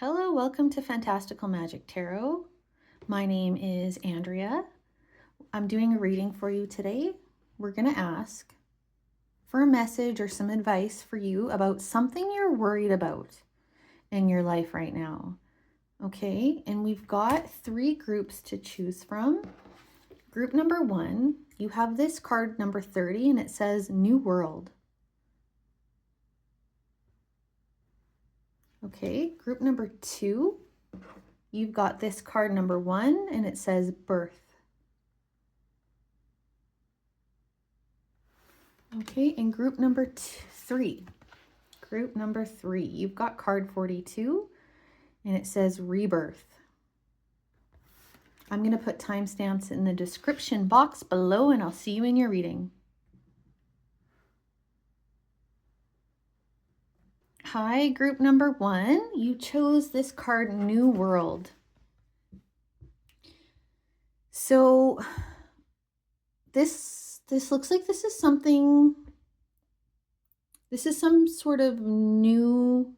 Hello, welcome to Fantastical Magic Tarot. My name is Andrea. I'm doing a reading for you today. We're going to ask for a message or some advice for you about something you're worried about in your life right now. Okay, and we've got 3 groups to choose from. Group number 1, you have this card number 30 and it says New World. Okay, group number 2, you've got this card number 1 and it says Birth. Okay, and group number 3, you've got card 42 and it says Rebirth. I'm going to put timestamps in the description box below and I'll see you in your reading. Hi, group number 1. You chose this card, New World. So this looks like this is some sort of new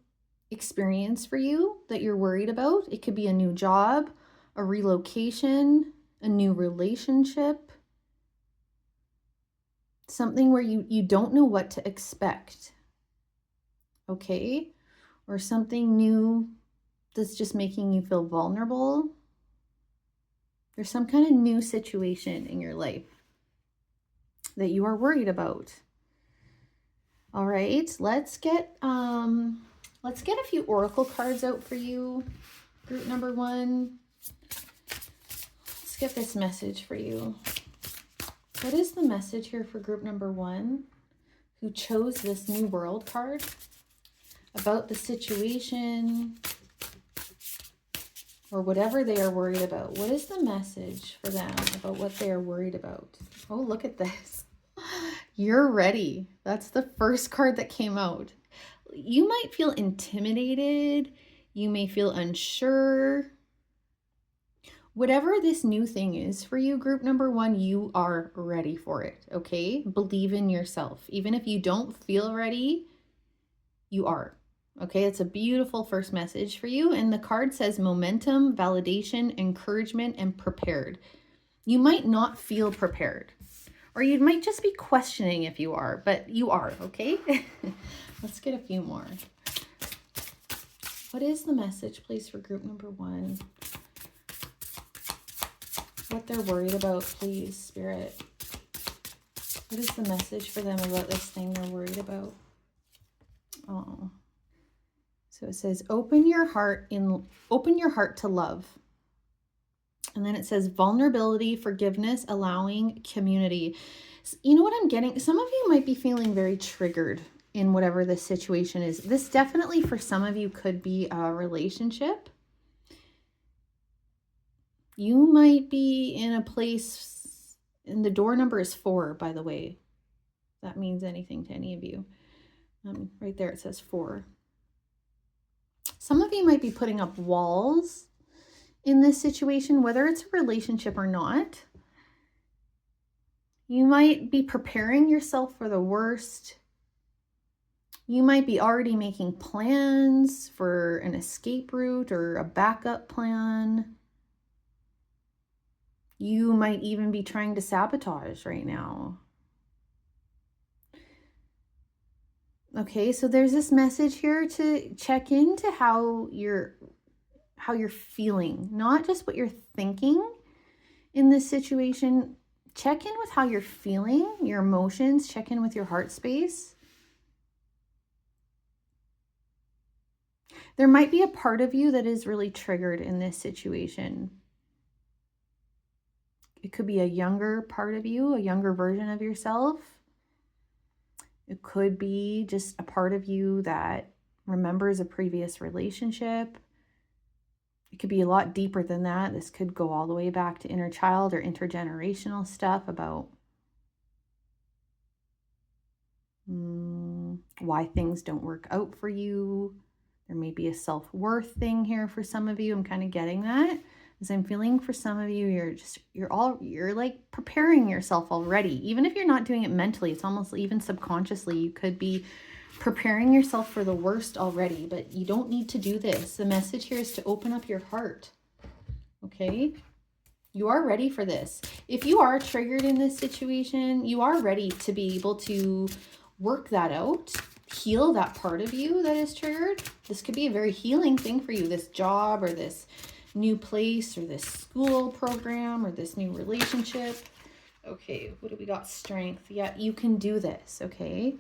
experience for you that you're worried about. It could be a new job, a relocation, a new relationship, something where you don't know what to expect. Okay, or something new that's just making you feel vulnerable. There's some kind of new situation in your life that you are worried about. All right, let's get a few oracle cards out for you, group number 1. Let's get this message for you. What is the message here for group number 1 who chose this New World card? About the situation or whatever they are worried about. What is the message for them about what they are worried about? Oh, look at this. You're ready. That's the first card that came out. You might feel intimidated. You may feel unsure. Whatever this new thing is for you, group number 1, you are ready for it, okay? Believe in yourself. Even if you don't feel ready, you are. Okay, it's a beautiful first message for you. And the card says momentum, validation, encouragement, and prepared. You might not feel prepared, or you might just be questioning if you are, but you are, okay? Let's get a few more. What is the message, please, for group number 1? What they're worried about, please, Spirit. What is the message for them about this thing they're worried about? Oh. So it says, open your heart to love. And then it says vulnerability, forgiveness, allowing community. You know what I'm getting? Some of you might be feeling very triggered in whatever this situation is. This definitely for some of you could be a relationship. You might be in a place, and the door number is 4, by the way. If that means anything to any of you. Right there it says 4. Some of you might be putting up walls in this situation, whether it's a relationship or not. You might be preparing yourself for the worst. You might be already making plans for an escape route or a backup plan. You might even be trying to sabotage right now. Okay, so there's this message here to check into how you're feeling, not just what you're thinking in this situation. Check in with how you're feeling, your emotions, check in with your heart space. There might be a part of you that is really triggered in this situation. It could be a younger part of you, a younger version of yourself. It could be just a part of you that remembers a previous relationship. It could be a lot deeper than that. This could go all the way back to inner child or intergenerational stuff about why things don't work out for you. There may be a self-worth thing here for some of you. I'm kind of getting that. As I'm feeling for some of you, you're like preparing yourself already. Even if you're not doing it mentally, it's almost even subconsciously, you could be preparing yourself for the worst already, but you don't need to do this. The message here is to open up your heart. Okay? You are ready for this. If you are triggered in this situation, you are ready to be able to work that out, heal that part of you that is triggered. This could be a very healing thing for you, this job or this new place or this school program or this new relationship. Okay, what do we got? Strength. Yeah, you can do this, okay?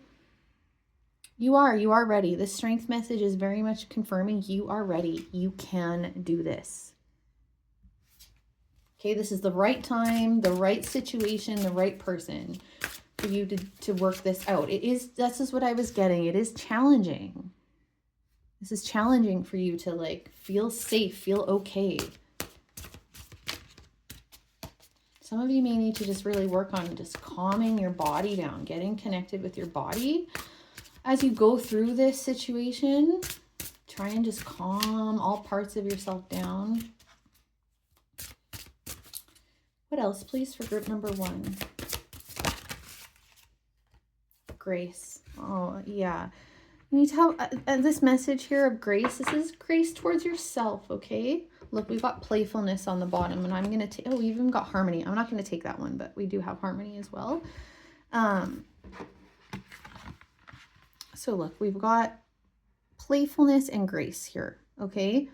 You are ready. This strength message is very much confirming you are ready. You can do this. Okay, this is the right time, the right situation, the right person for you to work this out. This is what I was getting. It is challenging. This is challenging for you to like feel safe, feel okay. Some of you may need to just really work on just calming your body down, getting connected with your body. As you go through this situation, try and just calm all parts of yourself down. What else, please, for group number 1? Grace. Oh, yeah. You need to have this message here of grace. This is grace towards yourself, okay? Look, we've got playfulness on the bottom, and I'm going to take... Oh, we even got harmony. I'm not going to take that one, but we do have harmony as well. So look, we've got playfulness and grace here, okay?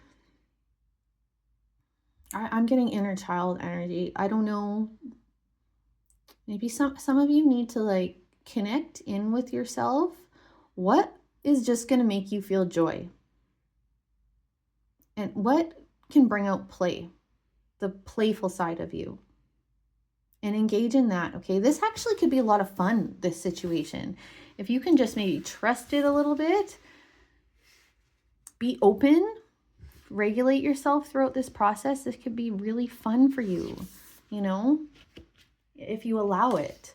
I'm getting inner child energy. I don't know. Maybe some of you need to like connect in with yourself. What is just going to make you feel joy? And what can bring out play? The playful side of you. And engage in that, okay? This actually could be a lot of fun, this situation. If you can just maybe trust it a little bit, be open, regulate yourself throughout this process. This could be really fun for you, you know, if you allow it.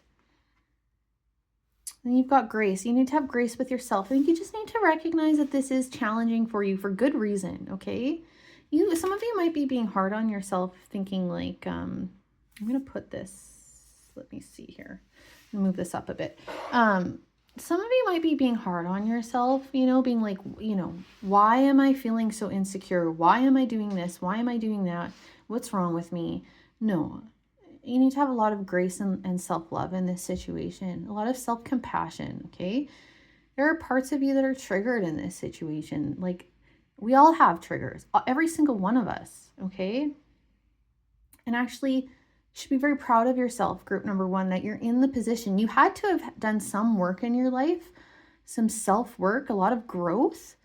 Then you've got grace. You need to have grace with yourself. I think you just need to recognize that this is challenging for you for good reason, okay? Some of you might be being hard on yourself, thinking like, I'm going to put this, let me see here, move this up a bit. Some of you might be being hard on yourself, you know, being like, you know, why am I feeling so insecure? Why am I doing this? Why am I doing that? What's wrong with me? No, you need to have a lot of grace and self-love in this situation, a lot of self-compassion, okay? There are parts of you that are triggered in this situation. Like, we all have triggers, every single one of us, okay? And actually, you should be very proud of yourself, group number 1, that you're in the position. You had to have done some work in your life, some self-work, a lot of growth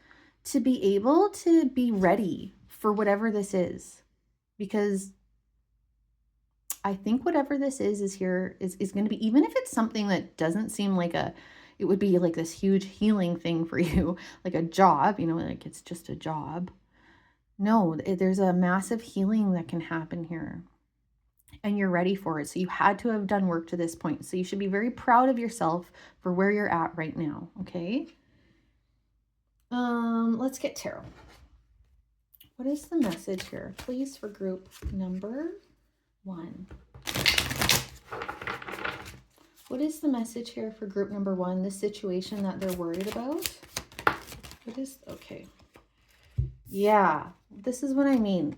to be able to be ready for whatever this is. Because I think whatever this is here is going to be, even if it's something that doesn't seem like it would be like this huge healing thing for you, like a job, you know, like it's just a job. No, there's a massive healing that can happen here. And you're ready for it. So you had to have done work to this point. So you should be very proud of yourself for where you're at right now. Okay. Let's get tarot. What is the message here, please, for group number 1? What is the message here for group number 1? The situation that they're worried about. What is, okay. Yeah, this is what I mean.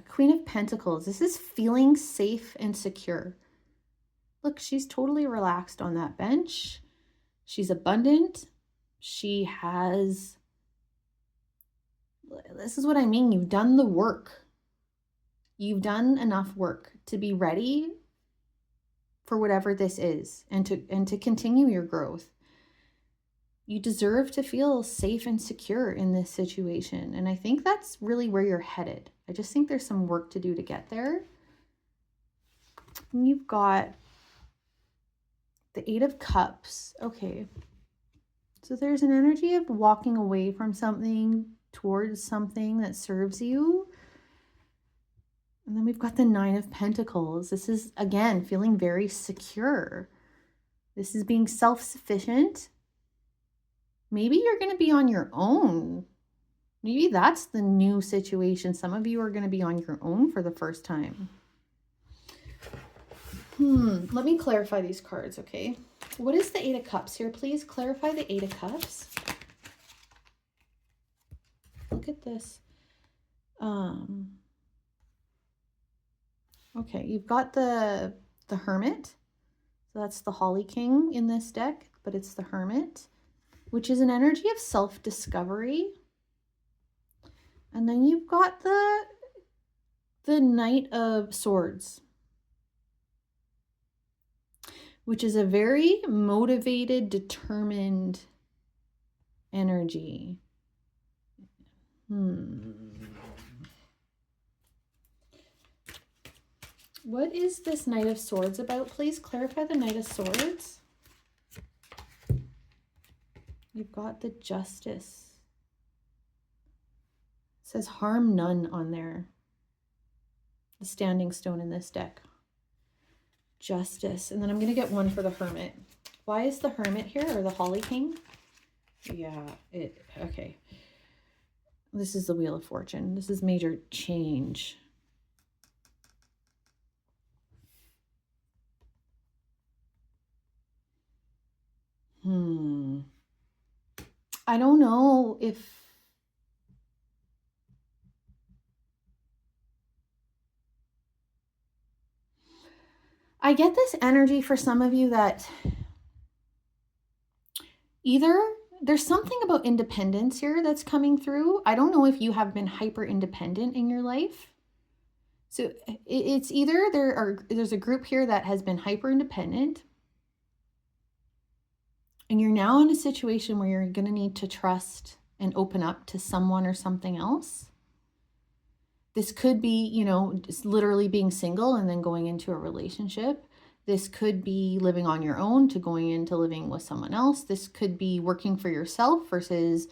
Queen of Pentacles. This is feeling safe and secure. Look, she's totally relaxed on that bench. She's abundant. She has... This is what I mean. You've done the work. You've done enough work to be ready for whatever this is and to continue your growth. You deserve to feel safe and secure in this situation. And I think that's really where you're headed. I just think there's some work to do to get there. And you've got the 8 of Cups. Okay. So there's an energy of walking away from something towards something that serves you. And then we've got the 9 of Pentacles. This is, again, feeling very secure. This is being self-sufficient. Maybe you're going to be on your own. Maybe that's the new situation. Some of you are going to be on your own for the first time. Let me clarify these cards, okay? What is the Eight of Cups here? Please clarify the Eight of Cups. Look at this. Okay, you've got the Hermit. So that's the Holly King in this deck, but it's the Hermit, which is an energy of self-discovery. And then you've got the Knight of Swords, which is a very motivated, determined energy. What is this Knight of Swords about? Please clarify the Knight of Swords. You've got the Justice. It says harm none on there. The standing stone in this deck. Justice. And then I'm going to get one for the Hermit. Why is the Hermit here, or the Holly King? Yeah, okay. This is the Wheel of Fortune. This is major change. I don't know if I get this energy for some of you that either there's something about independence here that's coming through. I don't know if you have been hyper independent in your life. So it's either there's a group here that has been hyper independent, and you're now in a situation where you're going to need to trust and open up to someone or something else. This could be, you know, just literally being single and then going into a relationship. This could be living on your own to going into living with someone else. This could be working for yourself versus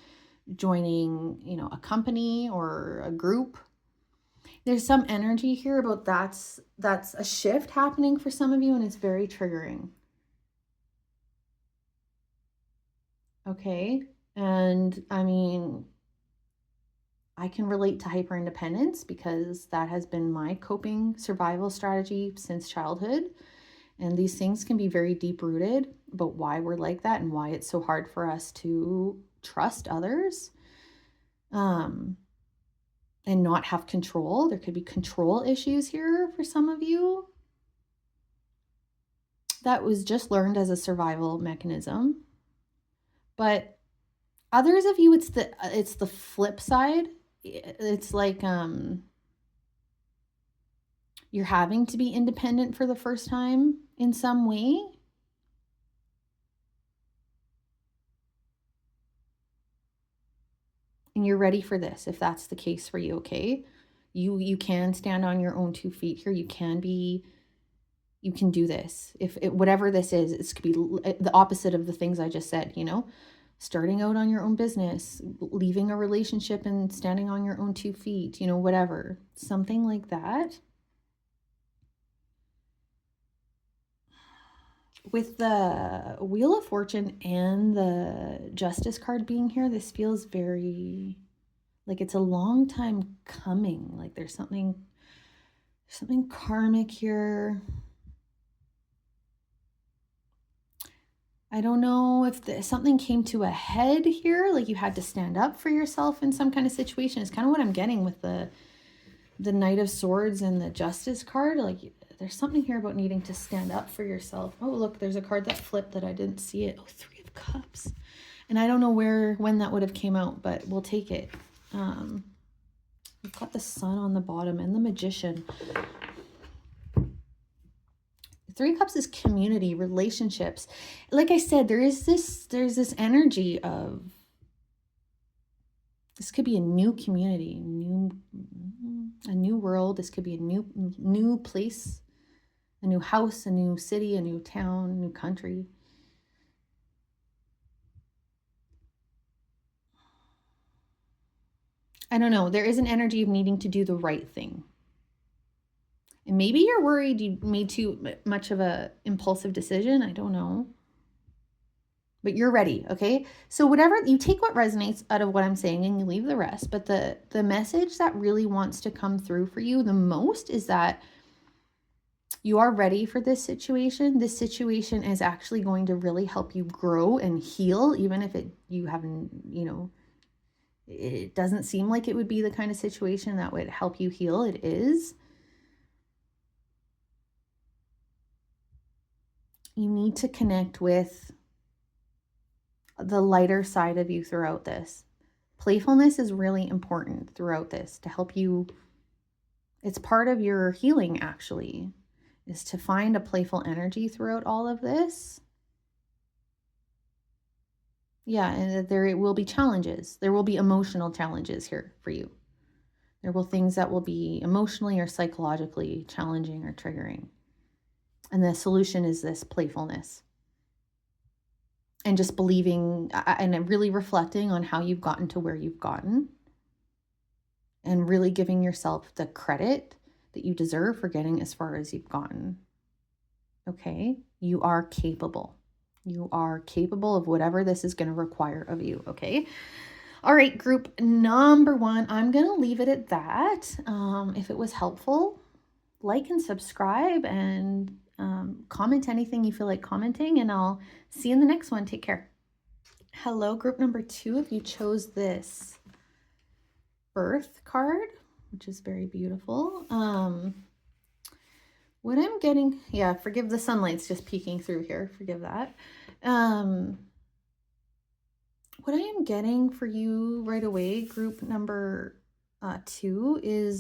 joining, you know, a company or a group. There's some energy here about that's a shift happening for some of you, and it's very triggering. Okay. And I mean, I can relate to hyper independence because that has been my coping survival strategy since childhood. And these things can be very deep rooted about why we're like that and why it's so hard for us to trust others and not have control. There could be control issues here for some of you. That was just learned as a survival mechanism. But others of you, it's the flip side. It's like you're having to be independent for the first time in some way. And you're ready for this if that's the case for you, okay? You can stand on your own 2 feet here. You can do this. If whatever this is, it could be the opposite of the things I just said, you know? Starting out on your own business, leaving a relationship and standing on your own 2 feet, you know, whatever. Something like that. With the Wheel of Fortune and the Justice card being here, this feels very like it's a long time coming. Like there's something karmic here. I don't know if something came to a head here, like you had to stand up for yourself in some kind of situation. It's kind of what I'm getting with the Knight of Swords and the Justice card. Like there's something here about needing to stand up for yourself. Oh, look, there's a card that flipped that I didn't see it. Oh, 3 of Cups. And I don't know when that would have came out, but we'll take it. We've got the Sun on the bottom and the Magician. 3 Cups is community, relationships. Like I said, there's this energy of this could be a new community, a new world. This could be a new place, a new house, a new city, a new town, a new country. I don't know. There is an energy of needing to do the right thing. And maybe you're worried you made too much of a impulsive decision. I don't know. But you're ready, okay? So whatever, you take what resonates out of what I'm saying and you leave the rest. But the message that really wants to come through for you the most is that You are ready for this situation. This situation is actually going to really help you grow and heal, even if you haven't, it doesn't seem like it would be the kind of situation that would help you heal. It is. You need to connect with the lighter side of you throughout this. Playfulness is really important throughout this to help you. It's part of your healing, actually, is to find a playful energy throughout all of this. Yeah, and there will be challenges. There will be emotional challenges here for you. There will things that will be emotionally or psychologically challenging or triggering. And the solution is this playfulness. And just believing and really reflecting on how you've gotten to where you've gotten. And really giving yourself the credit that you deserve for getting as far as you've gotten. Okay? You are capable. You are capable of whatever this is going to require of you. Okay? All right, group number 1, I'm going to leave it at that. If it was helpful, like and subscribe and comment anything you feel like commenting, and I'll see you in the next one. Take care. Hello, group number 2. If you chose this birth card, which is very beautiful. What I'm getting, yeah, forgive the sunlight's just peeking through here. Forgive that. What I am getting for you right away, group number 2, is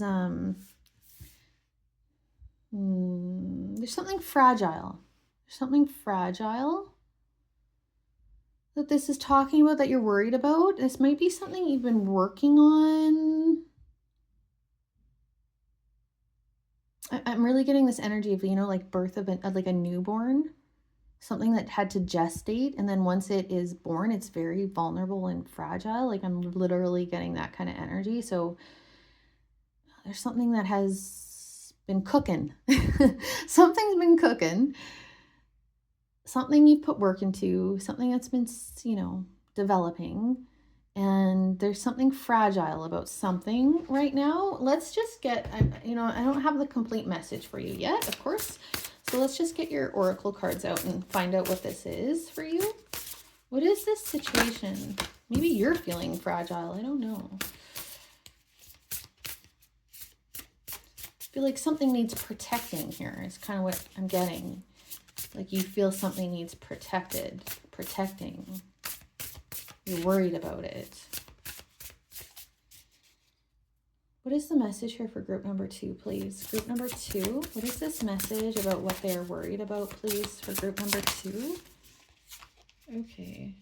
there's something fragile. There's something fragile that this is talking about that you're worried about. This might be something you've been working on. I'm really getting this energy of, like birth of like a newborn. Something that had to gestate, and then once it is born, it's very vulnerable and fragile. Like I'm literally getting that kind of energy. So there's something that has been cooking. Something's been cooking. Something you've put work into, something that's been, developing. And there's something fragile about something right now. Let's just get, I don't have the complete message for you yet, of course. So let's just get your oracle cards out and find out what this is for you. What is this situation? Maybe you're feeling fragile. I don't know. I feel like something needs protecting here. It's kind of what I'm getting. Like you feel something needs protecting. You're worried about it. What is the message here for group number 2, please? Group number 2, what is this message about what they're worried about, please, for group number 2? Okay.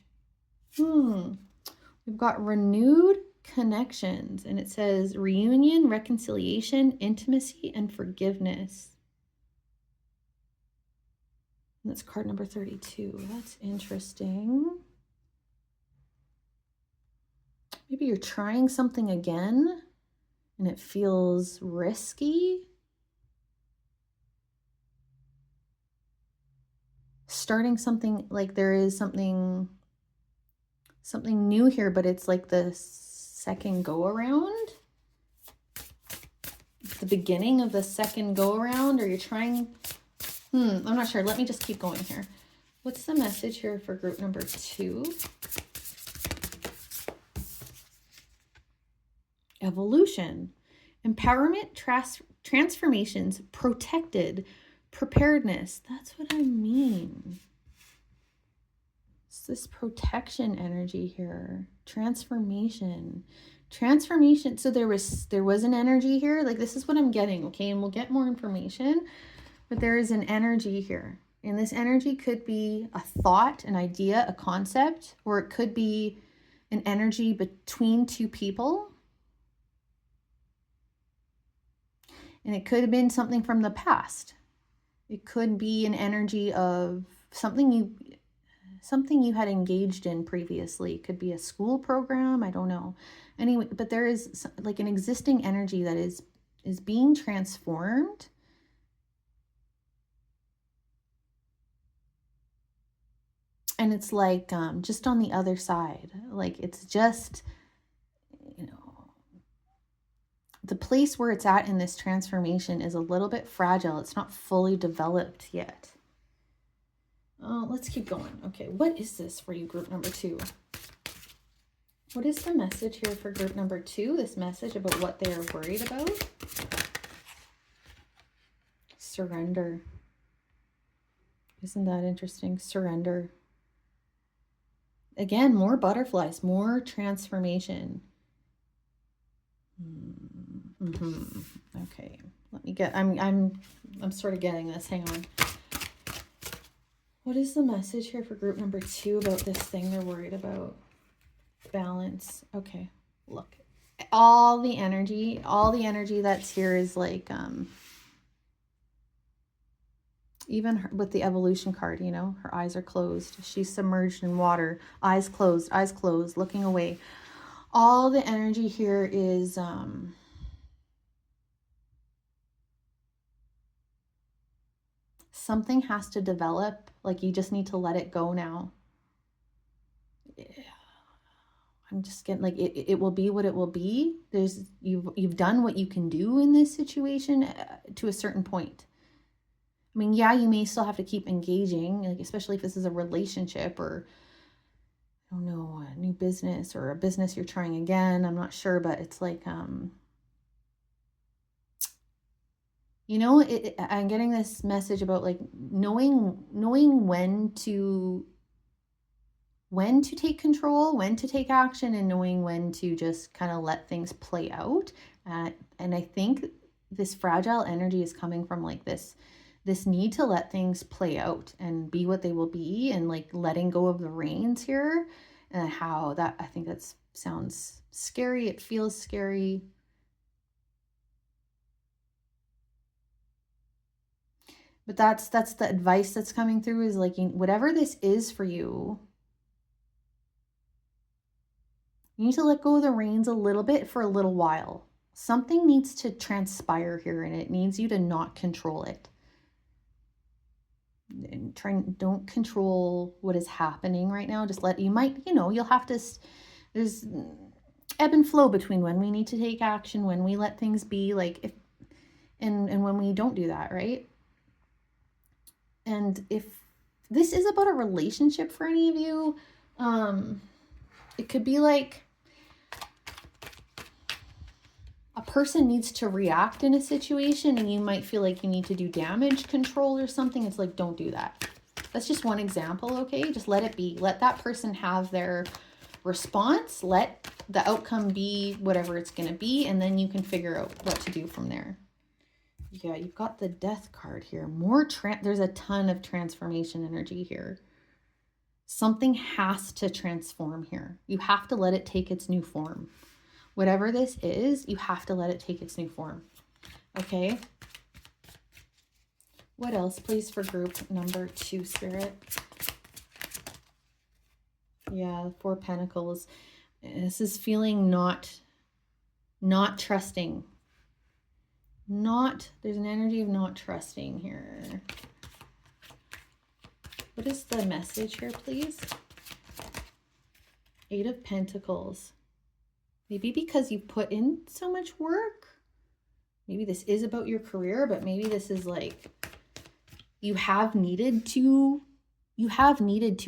We've got renewed connections, and it says reunion, reconciliation, intimacy, and forgiveness. And that's card number 32. That's interesting. Maybe you're trying something again and it feels risky. Starting something, like there is something new here, but it's like the second go around. It's the beginning of the second go around, or you're trying, I'm not sure. Let me just keep going here. What's the message here for group number 2? Evolution, empowerment, transformations, protected, preparedness. That's what I mean. It's this protection energy here. Transformation. So there was an energy here. Like this is what I'm getting, okay? And we'll get more information. But there is an energy here. And this energy could be a thought, an idea, a concept, or it could be an energy between two people. And it could have been something from the past. It could be an energy of something you had engaged in previously. It could be a school program, I don't know. Anyway, but there is like an existing energy that is being transformed. And it's like just on the other side. Like it's just, the place where it's at in this transformation is a little bit fragile. It's not fully developed yet. Let's keep going. Okay, what is this for you, group number 2? What is the message here for group number 2? This message about what they are worried about? Surrender. Isn't that interesting? Surrender. Again, more butterflies, more transformation. Okay, let me get, I'm sort of getting this. Hang on. What is the message here for group number 2 about this thing they're worried about? Balance. Okay, look, all the energy that's here is like, even with the evolution card, you know, her eyes are closed. She's submerged in water, eyes closed, looking away. All the energy here is, something has to develop. Like, you just need to let it go now. Yeah. I'm just getting like, it will be what it will be. You've done what you can do in this situation to a certain point. I mean, yeah, you may still have to keep engaging, like, especially if this is a relationship or, I don't know, a new business or a business you're trying again. I'm not sure, but it's like, you know, I'm getting this message about like knowing when to take control, when to take action, and knowing when to just kind of let things play out. And I think this fragile energy is coming from like this need to let things play out and be what they will be, and like letting go of the reins here, and how that, I think that sounds scary. It feels scary. But that's the advice that's coming through, is like, whatever this is for you, you need to let go of the reins a little bit for a little while. Something needs to transpire here, and it needs you to not control it. And don't control what is happening right now. Just let, you'll have to, there's ebb and flow between when we need to take action, when we let things be, like, and when we don't do that, right? And if this is about a relationship for any of you, it could be like a person needs to react in a situation, and you might feel like you need to do damage control or something. It's like, don't do that. That's just one example, okay? Just let it be. Let that person have their response. Let the outcome be whatever it's going to be, and then you can figure out what to do from there. Yeah, you've got the Death card here. There's a ton of transformation energy here. Something has to transform here. You have to let it take its new form. Whatever this is, you have to let it take its new form. Okay? What else, please, for group number 2, Spirit? Yeah, 4 Pentacles. This is feeling not trusting. There's an energy of not trusting here. What is the message here, please? 8 of Pentacles. Maybe because you've put in so much work. Maybe this is about your career, but maybe this is like you have needed to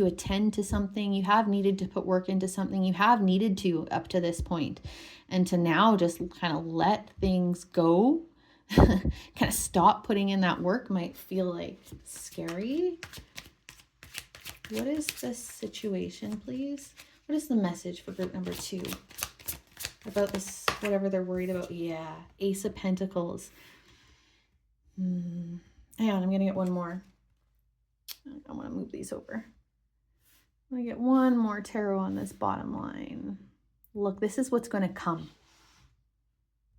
attend to something. You have needed to put work into something. You have needed to up to this point. And to now just kind of let things go, kind of stop putting in that work, might feel like scary. What is this situation, please? What is the message for group number 2? About this, whatever they're worried about. Yeah, Ace of Pentacles. Hang on, I'm gonna get one more. I want to move these over. I'm gonna get one more tarot on this bottom line. Look, this is what's going to come.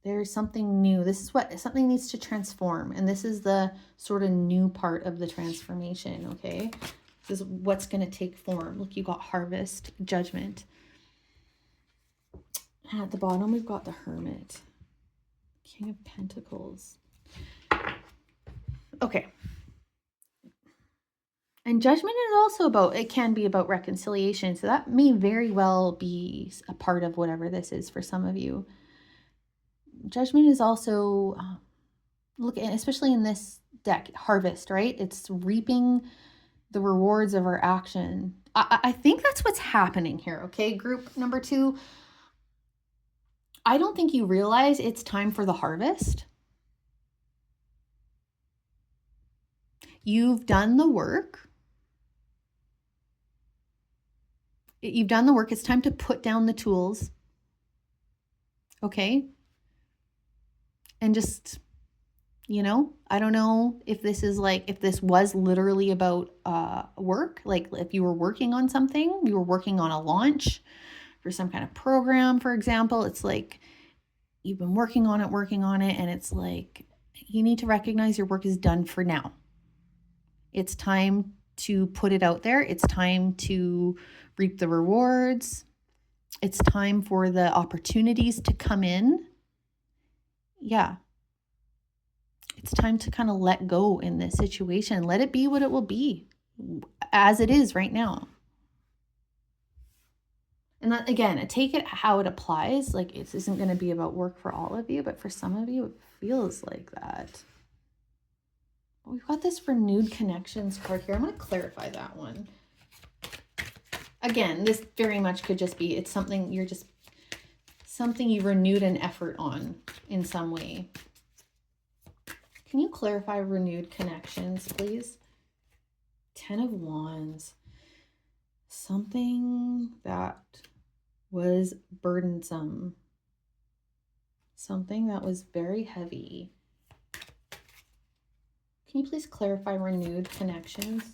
There's something new. This is what something needs to transform, and this is the sort of new part of the transformation. Okay, this is what's going to take form. Look, you got Harvest, Judgment. At the bottom, we've got the Hermit, King of Pentacles. Okay. And Judgment is also about, it can be about reconciliation. So that may very well be a part of whatever this is for some of you. Judgment is also, look, especially in this deck, harvest, right? It's reaping the rewards of our action. I think that's what's happening here, okay? Group number 2, I don't think you realize it's time for the harvest. You've done the work. You've done the work. It's time to put down the tools, okay? And just, you know, I don't know if this is like, if this was literally about work, like if you were working on something, you were working on a launch for some kind of program, for example, it's like you've been working on it, and it's like you need to recognize your work is done for now. It's time to put it out there. It's time to reap the rewards. It's time for the opportunities to come in. Yeah. It's time to kind of let go in this situation. Let it be what it will be, as it is right now. And that, again, take it how it applies. Like, it isn't going to be about work for all of you, but for some of you, it feels like that. We've got this renewed connections card here. I'm going to clarify that one. Again, this very much could just be, it's something you're just, something you renewed an effort on in some way. Can you clarify renewed connections, please? 10 of Wands. Something that was burdensome. Something that was very heavy. Can you please clarify renewed connections?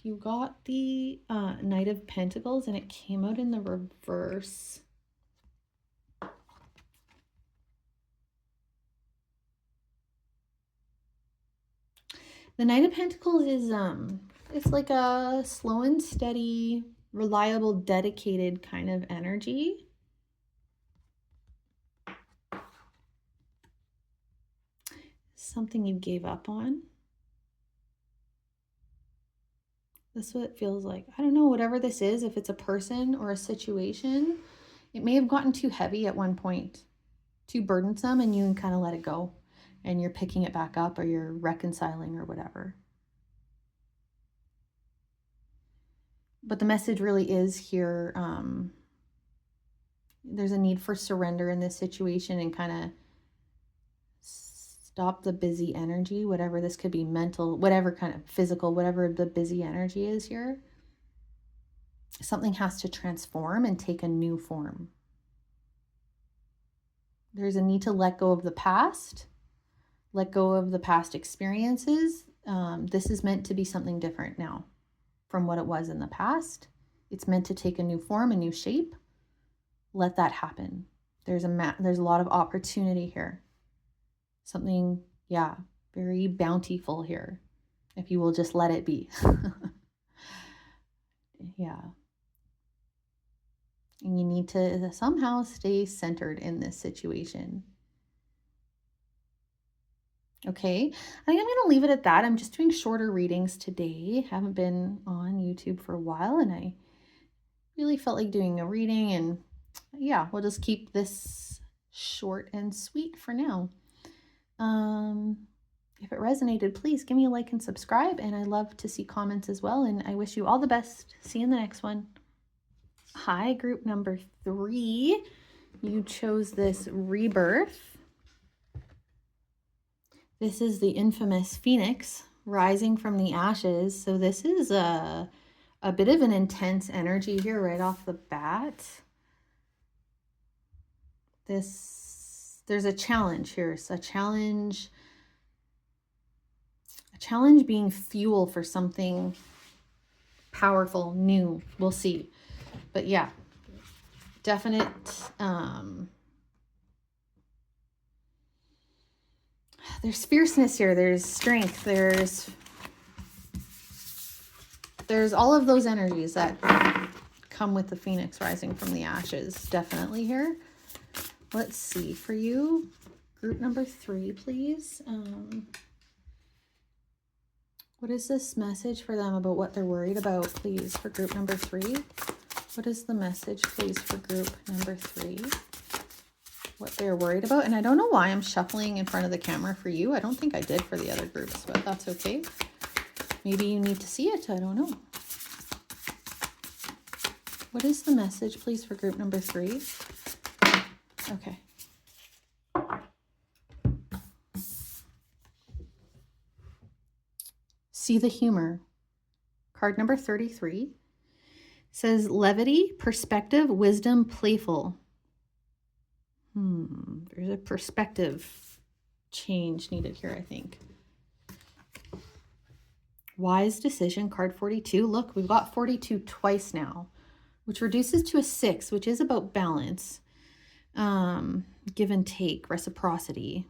You got the Knight of Pentacles and it came out in the reverse. The Knight of Pentacles is it's like a slow and steady, reliable, dedicated kind of energy. Something you gave up on. This is what it feels like. I don't know, whatever this is, if it's a person or a situation, it may have gotten too heavy at one point, too burdensome, and you can kind of let it go. And you're picking it back up, or you're reconciling or whatever. But the message really is here, there's a need for surrender in this situation and kind of stop the busy energy, whatever this could be, mental, whatever kind of physical, whatever the busy energy is here. Something has to transform and take a new form. There's a need to let go of the past. Let go of the past experiences. This is meant to be something different now from what it was in the past. It's meant to take a new form, a new shape. Let that happen. There's a lot of opportunity here. Something, yeah, very bountiful here, if you will just let it be. Yeah. And you need to somehow stay centered in this situation. Okay, I think I'm going to leave it at that. I'm just doing shorter readings today. Haven't been on YouTube for a while, and I really felt like doing a reading. And yeah, we'll just keep this short and sweet for now. If it resonated, please give me a like and subscribe. And I love to see comments as well. And I wish you all the best. See you in the next one. Hi, group number 3. You chose this rebirth. This is the infamous Phoenix rising from the ashes. So this is a bit of an intense energy here right off the bat. There's a challenge here. It's a challenge being fuel for something powerful, new. We'll see. But yeah, definite there's fierceness here, there's strength, there's all of those energies that come with the Phoenix rising from the ashes, definitely here. Let's see, for you, group number 3, please. What is this message for them about what they're worried about, please, for group number 3? What is the message, please, for group number 3? what they're worried about. And I don't know why I'm shuffling in front of the camera for you. I don't think I did for the other groups, but that's okay. Maybe you need to see it. I don't know. What is the message, please, for group number 3? Okay. See the humor. Card number 33 says levity, perspective, wisdom, playful. There's a perspective change needed here, I think. Wise decision, card 42. Look, we've got 42 twice now, which reduces to a 6, which is about balance, give and take, reciprocity.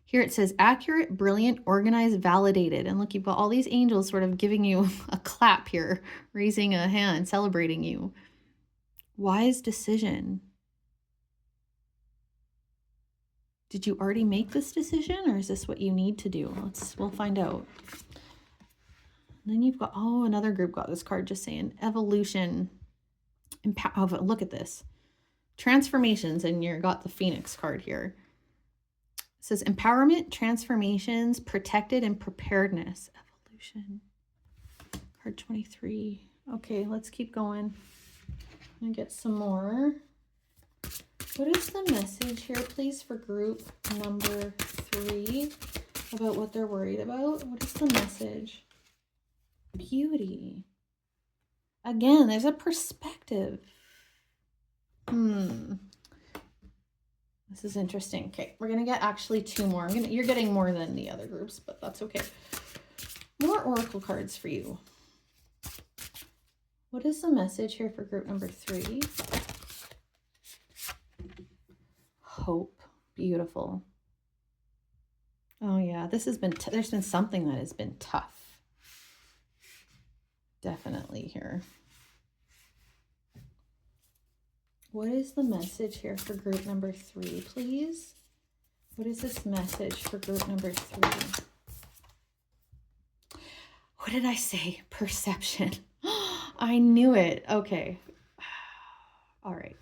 Here it says accurate, brilliant, organized, validated. And look, you've got all these angels sort of giving you a clap here, raising a hand, celebrating you. Wise decision. Did you already make this decision, or is this what you need to do? We'll find out. And then you've got, another group got this card just saying evolution. Look at this. Transformations, and you got the Phoenix card here. It says empowerment, transformations, protected, and preparedness. Evolution. Card 23. Okay, let's keep going. I'm going to get some more. What is the message here, please, for group number 3 about what they're worried about? What is the message? Beauty. Again, there's a perspective. This is interesting. Okay, we're going to get actually 2 more. You're getting more than the other groups, but that's okay. More oracle cards for you. What is the message here for group number 3? Hope. Beautiful. Oh yeah, this has been, there's been something that has been tough. Definitely here. What is the message here for group number 3, please? What is this message for group number 3? What did I say? Perception. I knew it. Okay. All right.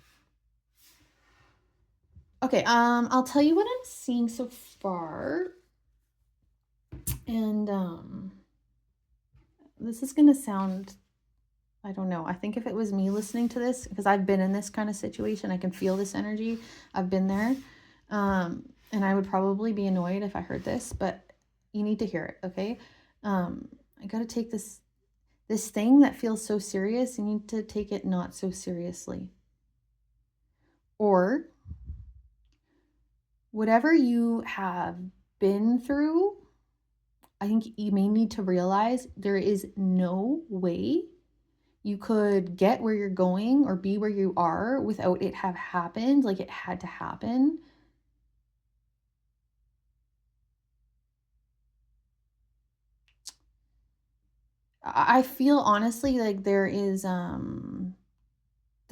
Okay, I'll tell you what I'm seeing so far. And this is going to sound, I don't know. I think if it was me listening to this, because I've been in this kind of situation, I can feel this energy. I've been there. And I would probably be annoyed if I heard this, but you need to hear it, okay? I got to take this thing that feels so serious. You need to take it not so seriously. Or whatever you have been through, I think you may need to realize there is no way you could get where you're going or be where you are without it have happened. Like, it had to happen. I feel honestly like there is the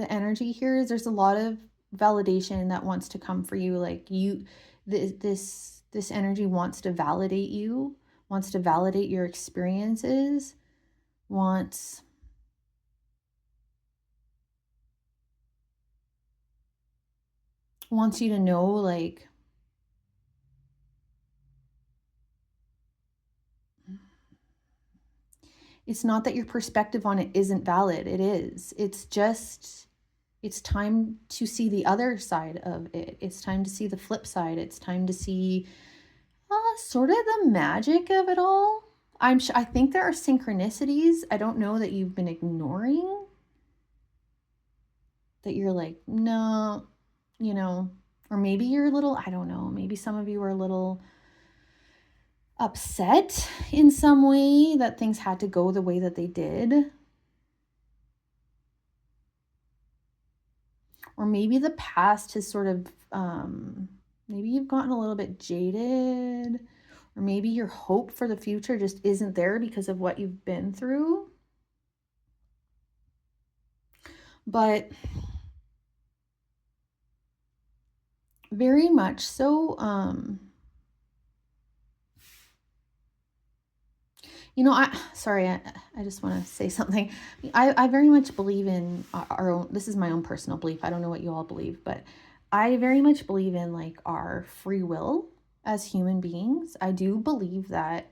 energy here is there's a lot of validation that wants to come for you. Like, this energy wants to validate you, wants to validate your experiences, wants you to know, like, it's not that your perspective on it isn't valid. It is. It's just, it's time to see the other side of it. It's time to see the flip side. It's time to see sort of the magic of it all. I think there are synchronicities. I don't know that you've been ignoring, that you're like, no, you know, or maybe you're a little, I don't know, maybe some of you are a little upset in some way that things had to go the way that they did. Or maybe the past has sort of, maybe you've gotten a little bit jaded, or maybe your hope for the future just isn't there because of what you've been through. But very much so, you know, I just want to say something. I very much believe in our own, this is my own personal belief. I don't know what you all believe, but I very much believe in like our free will as human beings. I do believe that,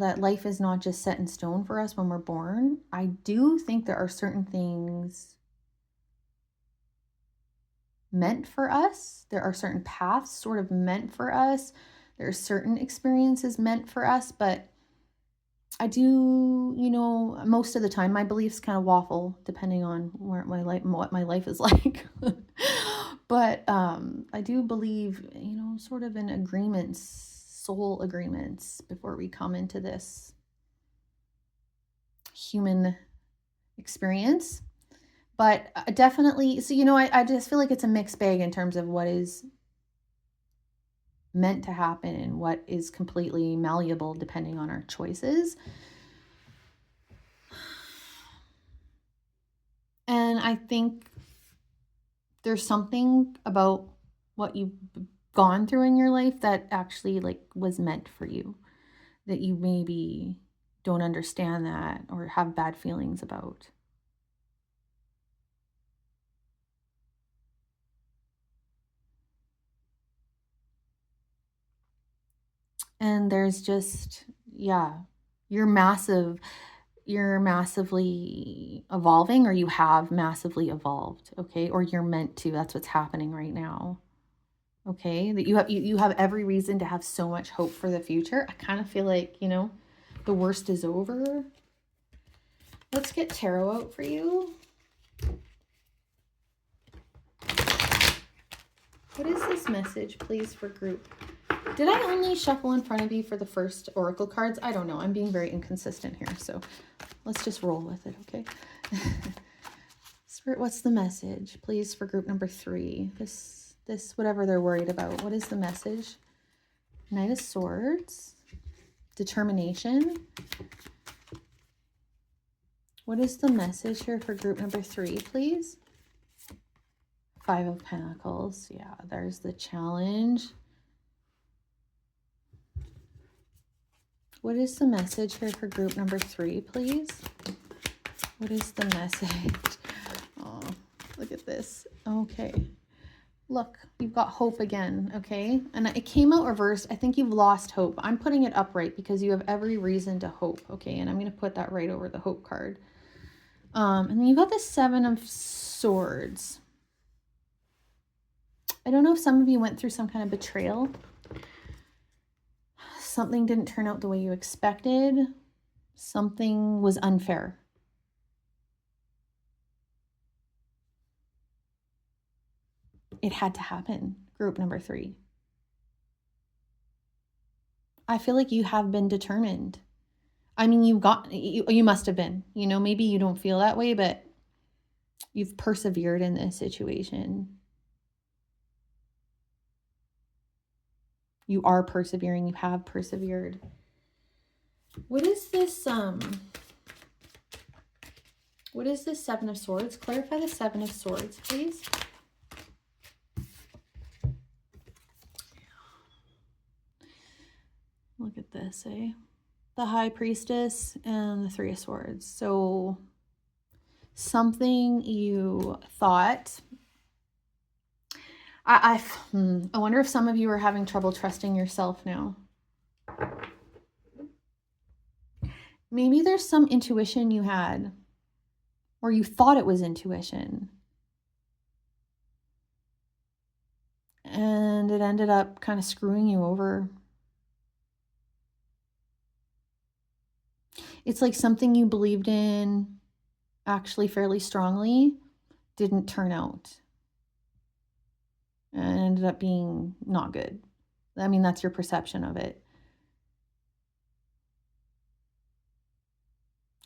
that life is not just set in stone for us when we're born. I do think there are certain things meant for us. There are certain paths sort of meant for us. There are certain experiences meant for us, but I do, most of the time my beliefs kind of waffle depending on where my life, what my life is like. But I do believe, sort of in agreements, soul agreements before we come into this human experience. But definitely, so, I just feel like it's a mixed bag in terms of what is meant to happen and what is completely malleable depending on our choices. And I think there's something about what you've gone through in your life that actually like was meant for you, that you maybe don't understand that or have bad feelings about. And there's just, yeah, you're massive. You're massively evolving, or you have massively evolved, okay? Or you're meant to. That's what's happening right now. Okay? That you have every reason to have so much hope for the future. I kind of feel like, the worst is over. Let's get tarot out for you. What is this message, please, for group? Did I only shuffle in front of you for the first oracle cards? I don't know. I'm being very inconsistent here, so let's just roll with it, okay? Spirit, what's the message, please, for group number 3? This whatever they're worried about. What is the message? Knight of Swords. Determination. What is the message here for group number 3, please? 5 of Pentacles. Yeah, there's the challenge. What is the message here for group number 3, please? What is the message? Oh, look at this. Okay. Look, you've got hope again, okay? And it came out reversed. I think you've lost hope. I'm putting it upright because you have every reason to hope, okay? And I'm going to put that right over the hope card. And then you've got the 7 of Swords. I don't know if some of you went through some kind of betrayal. Something didn't turn out the way you expected. Something was unfair. It had to happen, group number 3. I feel like you have been determined. I mean, you must have been, maybe you don't feel that way, but you've persevered in this situation. You are persevering. You have persevered. What is this 7 of Swords? Clarify the 7 of Swords, please. Look at this, eh? The High Priestess and the 3 of Swords. So something you thought. I wonder if some of you are having trouble trusting yourself now. Maybe there's some intuition you had, or you thought it was intuition, and it ended up kind of screwing you over. It's like something you believed in actually fairly strongly didn't turn out and ended up being not good. I mean, that's your perception of it.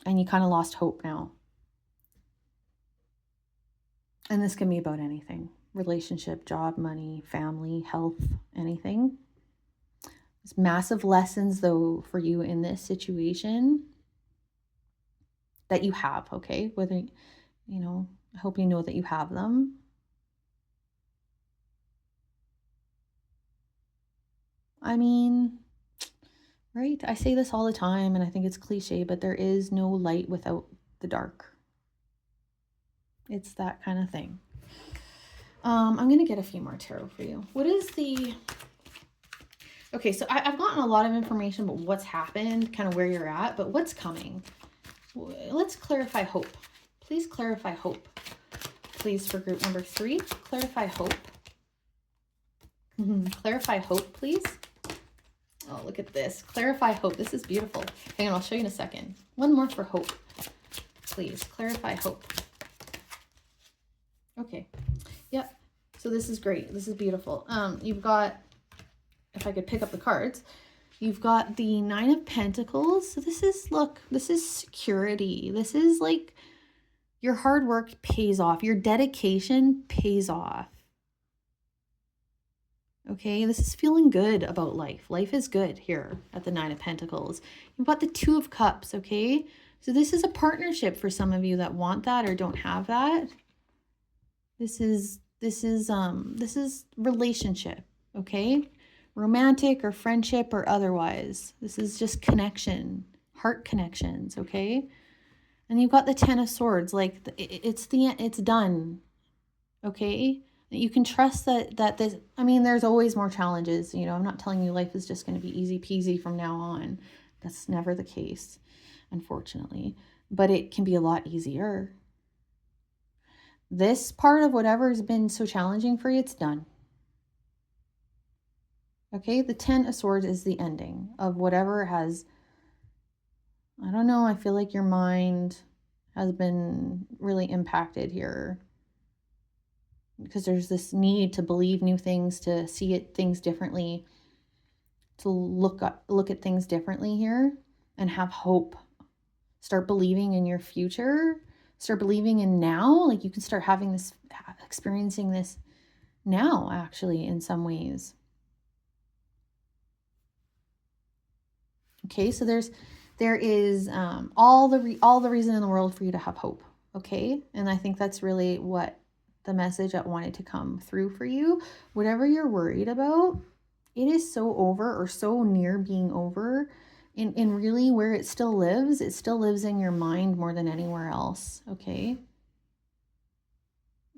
And you kind of lost hope now. And this can be about anything. Relationship, job, money, family, health, anything. There's massive lessons, though, for you in this situation that you have, okay? Whether, I hope you know that you have them. I mean, right? I say this all the time, and I think it's cliche, but there is no light without the dark. It's that kind of thing. I'm going to get a few more tarot for you. What is the... Okay, so I've gotten a lot of information about what's happened, kind of where you're at, but what's coming? Let's clarify hope. Please clarify hope. Please, for group number 3, clarify hope. Clarify hope, please. Oh, look at this. Clarify hope. This is beautiful. Hang on, I'll show you in a second. One more for hope. Please, clarify hope. Okay. Yep. So this is great. This is beautiful. You've got, if I could pick up the cards, you've got the 9 of Pentacles. So this is, look, this is security. This is like your hard work pays off. Your dedication pays off. Okay, this is feeling good about life. Life is good here at the 9 of Pentacles. You've got the 2 of Cups, okay? So this is a partnership for some of you that want that or don't have that. This is relationship, okay? Romantic or friendship or otherwise. This is just connection, heart connections, okay? And you've got the 10 of Swords, like it's done, okay? You can trust that this, I mean, there's always more challenges, you know. I'm not telling you life is just going to be easy peasy from now on. That's never the case, unfortunately. But it can be a lot easier. This part of whatever has been so challenging for you, it's done. Okay, the 10 of Swords is the ending of whatever has, I don't know, I feel like your mind has been really impacted here. Because there's this need to believe new things, to see things differently, to look at things differently here and have hope. Start believing in your future. Start believing in now. Like you can start having this, experiencing this now, actually, in some ways. Okay, so there is all the reason in the world for you to have hope. Okay, and I think that's really what the message that wanted to come through for you. Whatever you're worried about, it is so over or so near being over. And really where it still lives in your mind more than anywhere else. Okay.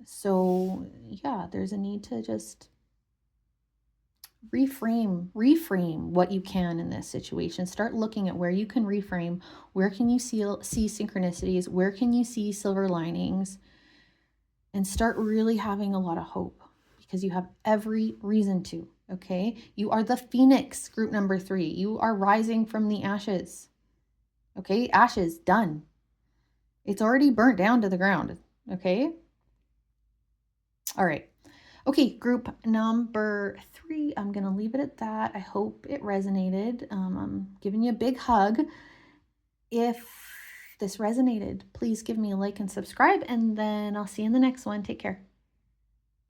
So yeah, there's a need to just reframe what you can in this situation. Start looking at where you can reframe. Where can you see synchronicities? Where can you see silver linings? And start really having a lot of hope, because you have every reason to, okay? You are the Phoenix, group number 3. You are rising from the ashes, okay? Ashes, done. It's already burnt down to the ground, okay? All right. Okay, group number 3, I'm going to leave it at that. I hope it resonated. I'm giving you a big hug. If this resonated, please give me a like and subscribe, and then I'll see you in the next one. Take care.